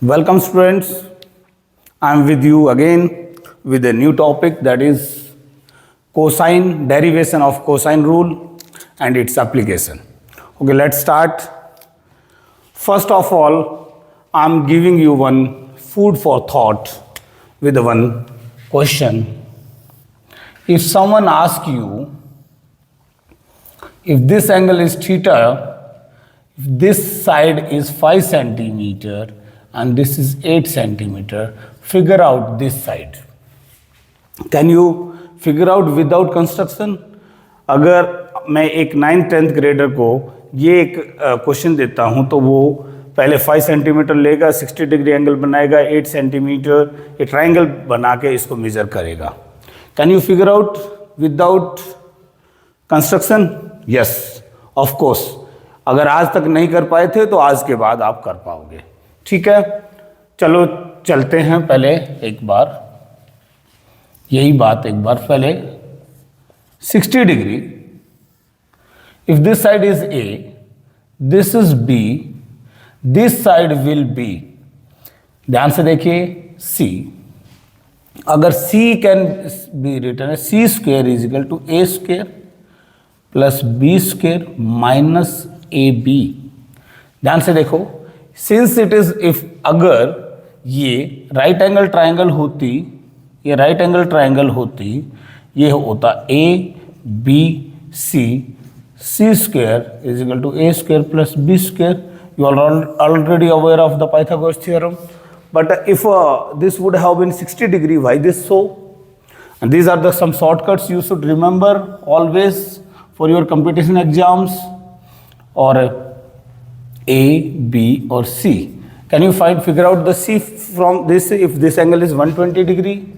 Welcome students, I am with you again with a new topic, that is cosine, derivation of cosine rule and its application. Okay, let's start. First of all, I am giving you one food for thought with one question. If someone asks you, if this angle is theta, if this side is 5 centimeter and this is 8 centimeter, figure out this side. Can you figure out without construction? अगर मैं एक 9th-10th grader को ये एक question देता हूँ तो वो पहले 5 सेंटीमीटर लेगा, 60 डिग्री एंगल बनाएगा, 8 सेंटीमीटर ये ट्राइंगल बना के इसको मेजर करेगा. Can you figure out without construction? Yes, of course. अगर आज तक नहीं कर पाए थे तो आज के बाद आप कर पाओगे. ठीक है, चलो चलते हैं. पहले एक बार यही बात एक बार पहले 60 degree. If this side is A, this is B, this side will be. ध्यान से देखिए सी. अगर सी कैन बी रिटन है C square is equal to A square plus B square minus A B. ध्यान से देखो, सिंस इट इज इफ अगर ये राइट एंगल ट्राइंगल होती, ये राइट एंगल ट्राइंगल होती, ये होता A B C, C square is equal to A square plus B square. You are already aware of the Pythagoras theorem. But if this would have been 60 degree, why this so? And these are the some shortcuts you should remember always for your competition exams, or A, B or C. Can you figure out the C from this if this angle is 120 degree?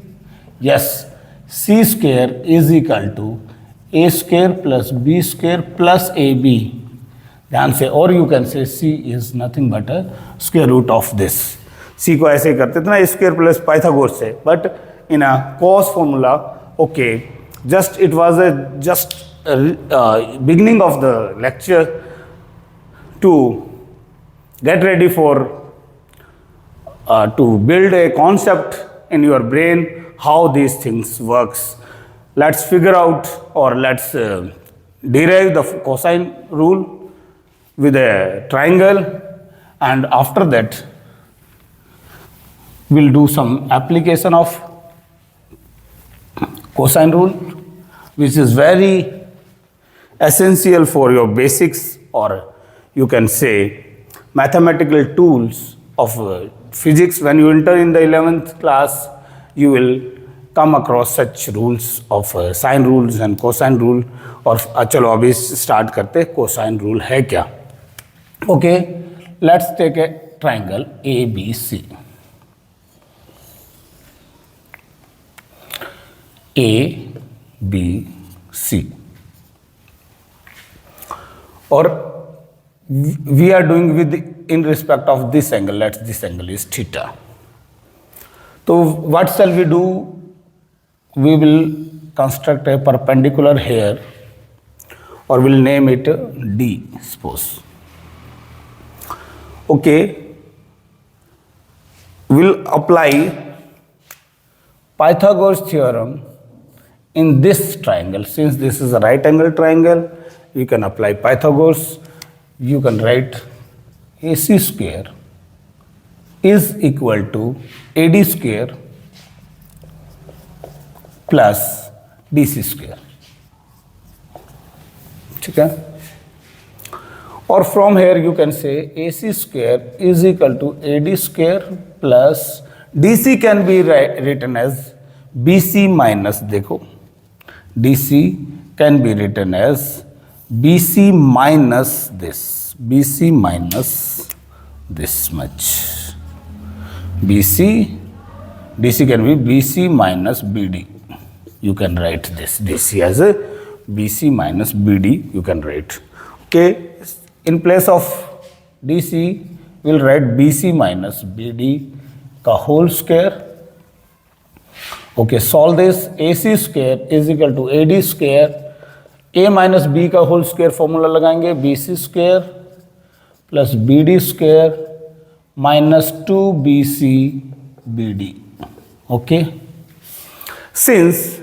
Yes, C square is equal to A square plus B square plus AB. ध्यान से, और you can say C is nothing but a square root of this. C को ऐसे ही करते थे ना, square plus Pythagoras से, but in a cos formula. Okay, just it was a just beginning of the lecture to get ready for to build a concept in your brain how these things works. Let's figure out, or let's derive the cosine rule with a triangle, and after that we'll do some application of cosine rule, which is very essential for your basics, or you can say mathematical tools of physics. When you enter in the 11th class, you will come across such rules of sine rules and cosine rule. और चलो अभी start करते हैं cosine rule है क्या. Okay, let's take a triangle ABC. ABC. और we are doing with in respect of this angle. Let's this angle is theta. So what shall we do? We will construct a perpendicular here, or we'll name it D, suppose. Okay, we'll apply Pythagoras theorem in this triangle. Since this is a right angle triangle, you can apply Pythagoras. You can write AC square is equal to AD square plus DC square. ठीक है. और from here you can say AC square is equal to AD square plus DC can be written as BC minus, देखो DC can be written as BC minus this, BC minus this much. DC can be BC minus BD. You can write this DC as a BC minus BD. You can write. Okay, in place of DC, we'll write BC minus BD का whole square. Okay, solve this. AC square is equal to AD square. A minus B का whole square formula लगाएंगे, BC square plus BD square minus 2BC BD. Okay. Since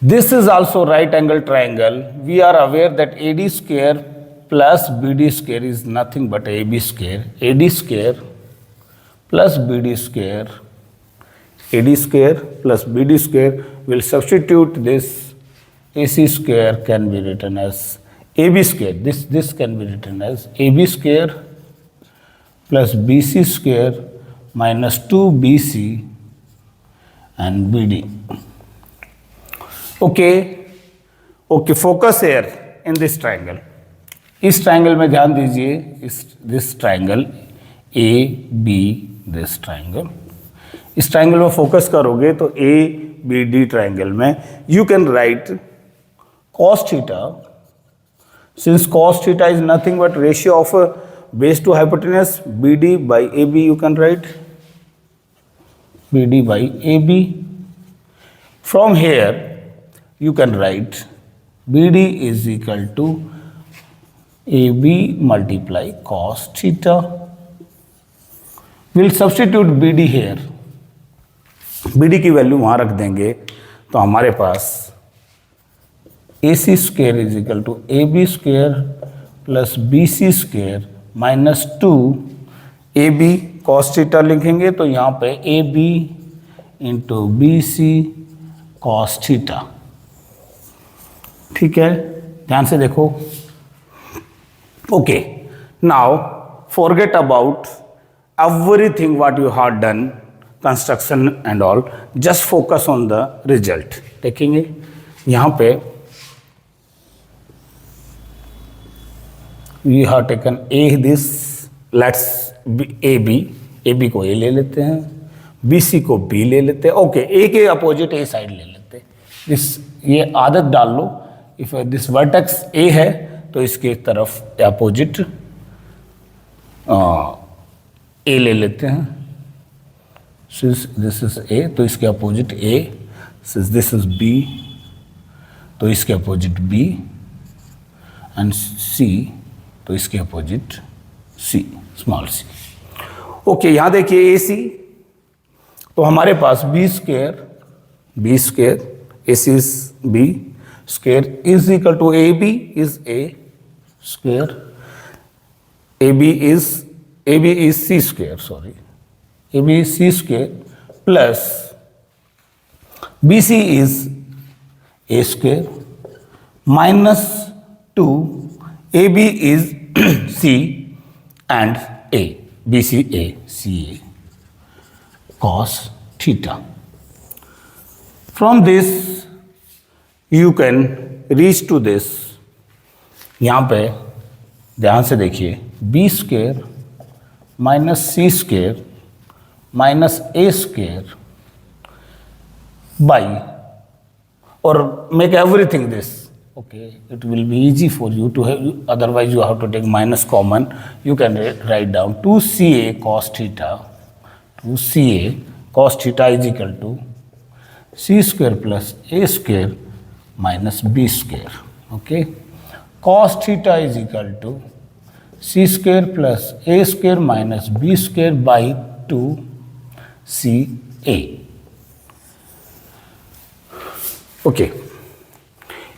this is also right angle triangle, we are aware that AD square plus BD square is nothing but AB square. AD square plus BD square, AD square plus BD square will substitute this. AC square can be written as AB square. This can be written as AB square plus BC square minus 2BC and BD. Okay, focus here in this triangle. इस triangle में ध्यान दीजिए, this triangle A B, this triangle, इस triangle में focus करोगे तो A B D triangle में you can write cos theta. Since cos theta is nothing but ratio of base to hypotenuse, BD by AB you can write BD by AB. From here you can write BD is equal to AB multiply cos theta. We'll substitute BD here. BD की value वहाँ रख देंगे तो हमारे पास AC square is equal to AB square plus BC square minus 2 AB cos theta लिखेंगे तो यहाँ पे AB into BC cos theta. ठीक है, ध्यान से देखो. Okay, now forget about everything what you have done, construction and all, just focus on the result. देखेंगे यहाँ पे we have taken A this, let's AB को A ले लेते हैं, BC को B ले लेते हैं. ओके, A के अपोजिट A साइड ले लेते हैं. ये आदत डाल लो, इफ दिस वर्टेक्स A है तो इसके तरफ अपोजिट A ले लेते हैं. सिंस दिस इज A तो इसके opposite A, since this is B तो इसके अपोजिट B एंड C तो इसके opposite C, small c. Okay, यहाँ देखिए AC तो हमारे पास B square AC is B square is equal to AB is A square, AB is C square, sorry, AB is C square plus BC is A square minus 2 AB is C and A, BC A, CA cos theta. From this you can reach to this. यहाँ पे ध्यान से देखिए, B square minus C square minus A square by, और make everything this. Okay, it will be easy for you to have, otherwise you have to take minus common. You can write down 2CA cos theta, 2CA cos theta is equal to C square plus A square minus B square. Okay, cos theta is equal to C square plus A square minus B square by 2CA. Okay.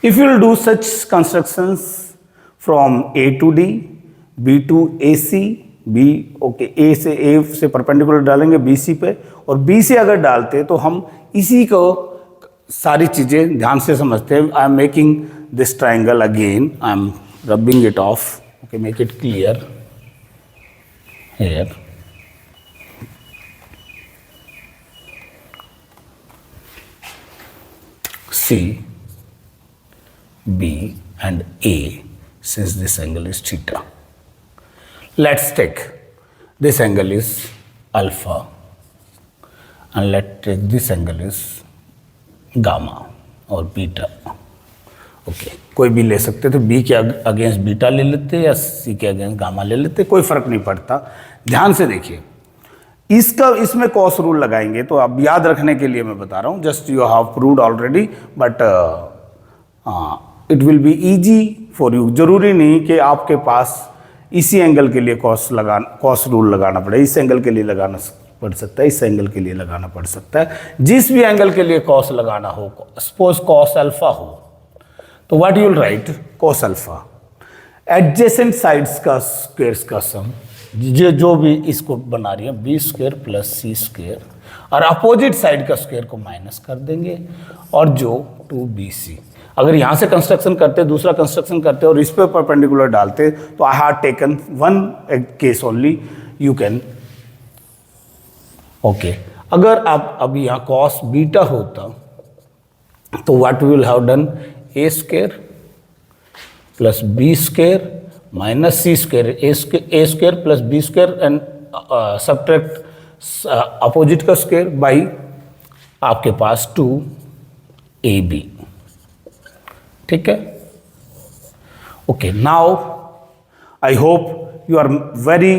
If you will do such constructions from A to D, B to AC, B, okay, A से perpendicular डालेंगे BC पे, और B से अगर डालते तो हम इसी को सारी चीज़ें ध्यान से समझते हैं. I am making this triangle again, I am rubbing it off. Okay, make it clear here. C, B and A, since this angle is theta. Let's take this angle is alpha and let's take this angle is gamma or beta. Okay, कोई भी ले सकते थे, B के against beta ले लेते या C के अगेंस्ट गामा ले लेते, कोई फर्क नहीं पड़ता. ध्यान से देखिए, इसमें कॉस रूल लगाएंगे तो अब याद रखने के लिए मैं बता रहा हूँ, just you have proved already, but it will be easy for you. जरूरी नहीं कि आपके पास इसी एंगल के लिए कॉस रूल लगाना पड़ेगा, इस एंगल के लिए लगाना पड़ सकता है, इस एंगल के लिए लगाना पड़ सकता है, जिस भी एंगल के लिए कॉस लगाना हो। सपोज कॉस अल्फा हो तो what you will write, cos alpha adjacent sides का स्क्वायर्स का सम, जो भी इसको बना रही है बी स्क्वायर प्लस सी स्क्वायर, और अपोजिट साइड का स्क्वायर को माइनस कर देंगे, और जो 2bc। अगर यहाँ से कंस्ट्रक्शन करते, दूसरा कंस्ट्रक्शन करते और इस पे परपेंडिकुलर डालते, तो I have taken one case only, you can okay. अगर आप अभी यहाँ कॉस बीटा होता तो what we will have done, a square plus B square minus c square, a square plus B square and subtract opposite का square by आपके पास 2ab। ठीक है, okay. Now I hope you are very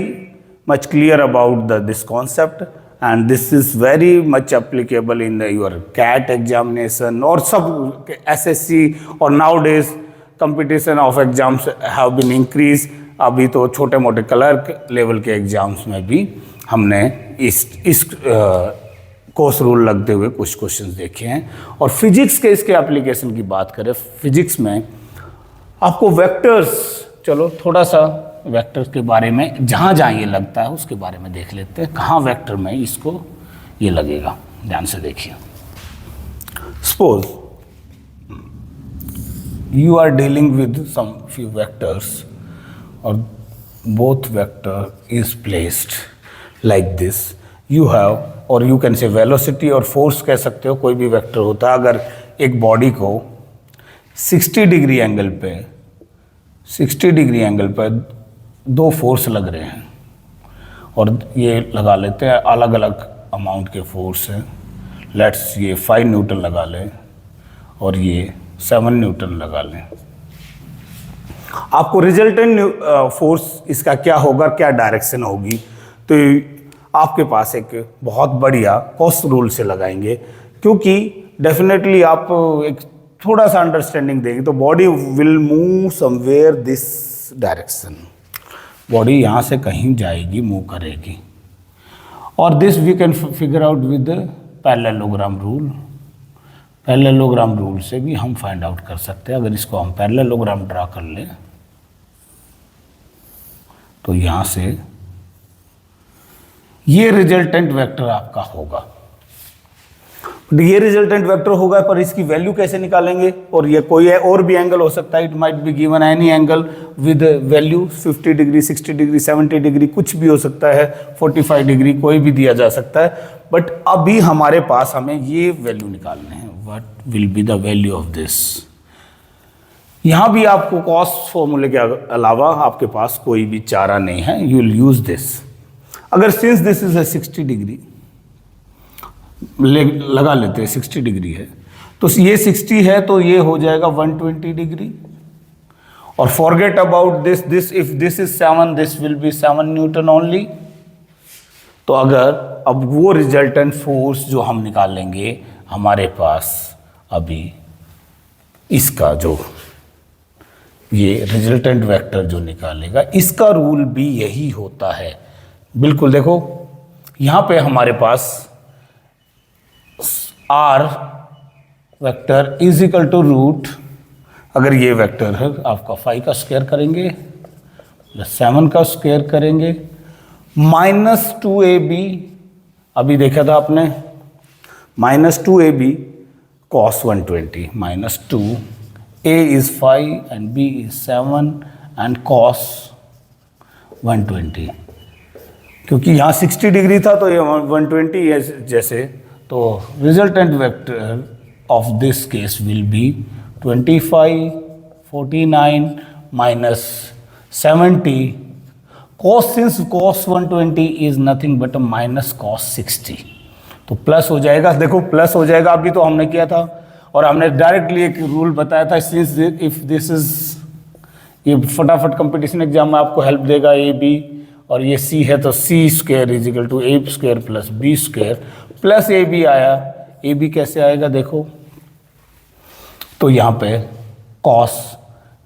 much clear about this concept, and this is very much applicable in your CAT examination or sub SSC, or nowadays competition of exams have been increased। अभी तो छोटे मोटे clerk level के exams में भी हमने इस course rule लगते हुए कुछ क्वेश्चंस देखे हैं। और फिजिक्स के इसके एप्लीकेशन की बात करें, फिजिक्स में आपको वेक्टर्स, चलो थोड़ा सा वेक्टर्स के बारे में जहाँ जहाँ ये लगता है उसके बारे में देख लेते हैं, कहाँ वेक्टर में इसको ये लगेगा। ध्यान से देखिए, suppose you are dealing with some few vectors और both vector is placed like this, you have, और यू कैन से वेलोसिटी और फोर्स कह सकते हो, कोई भी वेक्टर होता है। अगर एक बॉडी को 60 डिग्री एंगल पे दो फोर्स लग रहे हैं, और ये लगा लेते हैं अलग अलग अमाउंट के फोर्स हैं, लेट्स ये 5 न्यूटन लगा लें और ये 7 न्यूटन लगा लें, आपको रिजल्टेंट फोर्स इसका क्या होगा, क्या डायरेक्शन होगी, तो आपके पास एक बहुत बढ़िया कॉस रूल से लगाएंगे, क्योंकि डेफिनेटली आप एक थोड़ा सा अंडरस्टैंडिंग देंगे तो body will move somewhere this direction, body यहाँ से कहीं जाएगी, मूव करेगी। और this we can figure out with parallelogram rule. Parallelogram rule से भी हम फाइंड आउट कर सकते हैं। अगर इसको हम पैरेललोग्राम ड्रा कर लें तो यहाँ से ये रिजल्टेंट वेक्टर आपका होगा। ये रिजल्टेंट वेक्टर होगा, पर इसकी वैल्यू कैसे निकालेंगे, और ये कोई और भी एंगल हो सकता है, it might be given any angle with value 50 degree, 60 degree, 70 degree, कुछ भी हो सकता है, 45 डिग्री, कोई भी दिया जा सकता है। बट अभी हमारे पास हमें ये वैल्यू निकालने हैं, what will be the value of this. यहाँ भी आपको कॉस फॉर्मूले के अलावा आपके पास कोई भी चारा नहीं है, यू विल यूज दिस। अगर सिंस दिस इज 60 डिग्री लगा लेते हैं, 60 डिग्री है तो ये 60 है तो ये हो जाएगा 120 डिग्री, और forget about this if this is 7, this will be 7 Newton only. तो अगर अब वो रिजल्टेंट फोर्स जो हम निकालेंगे, हमारे पास अभी इसका जो ये रिजल्टेंट वेक्टर जो निकालेगा, इसका रूल भी यही होता है। बिल्कुल देखो, यहाँ पे हमारे पास R vector is equal to root, अगर ये वेक्टर है आपका 5 का स्क्वायर करेंगे प्लस 7 का स्क्वायर करेंगे माइनस 2ab, अभी देखा था आपने, minus 2ab cos 120 minus 2, a is 5 and b is 7 and cos 120, क्योंकि यहाँ 60 डिग्री था तो ये 120 है जैसे, तो resultant vector of this case will be 25, 49 minus 70 cos, since cos 120 is nothing but minus cos 60, तो प्लस हो जाएगा। देखो प्लस हो जाएगा, अभी तो हमने किया था, और हमने डायरेक्टली एक रूल बताया था, सिंस इफ दिस इज, ये फटाफट कंपटीशन एग्जाम में आपको हेल्प देगा, ए बी और ये सी है तो C square is equal to A square plus B square plus A B आया। ए बी कैसे आएगा देखो, तो यहाँ पे कॉस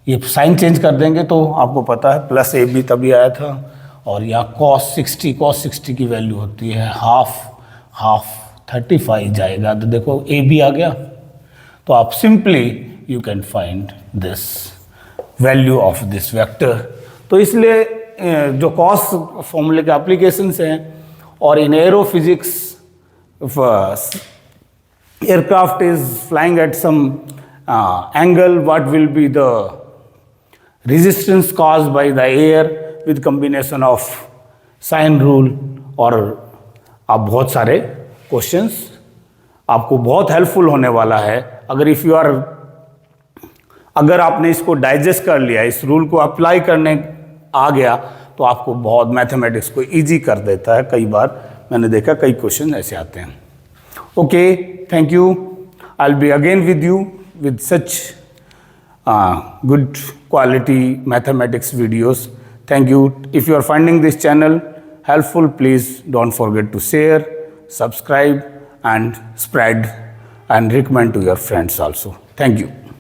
ये साइन चेंज कर देंगे तो आपको पता है प्लस ए बी तभी आया था, और यहाँ cos 60 की वैल्यू होती है हाफ 35 जाएगा, तो देखो ए बी आ गया। तो आप simply you can find this value of this vector. तो इसलिए जो कॉस फॉर्मूले के एप्लीकेशंस हैं, और इन एरोफिजिक्स aircraft is flying at some angle, what will be the resistance caused by the air with combination of sine rule, और आप बहुत सारे क्वेश्चंस आपको बहुत हेल्पफुल होने वाला है। अगर आपने इसको डाइजेस्ट कर लिया, इस रूल को अप्लाई करने आ गया, तो आपको बहुत मैथमेटिक्स को इजी कर देता है। कई बार मैंने देखा कई क्वेश्चन ऐसे आते हैं। Okay, thank you. I'll be again with you with such good quality mathematics videos. Thank you. If you are finding this channel helpful, please don't forget to share, subscribe, and spread and recommend to your friends also. Thank you.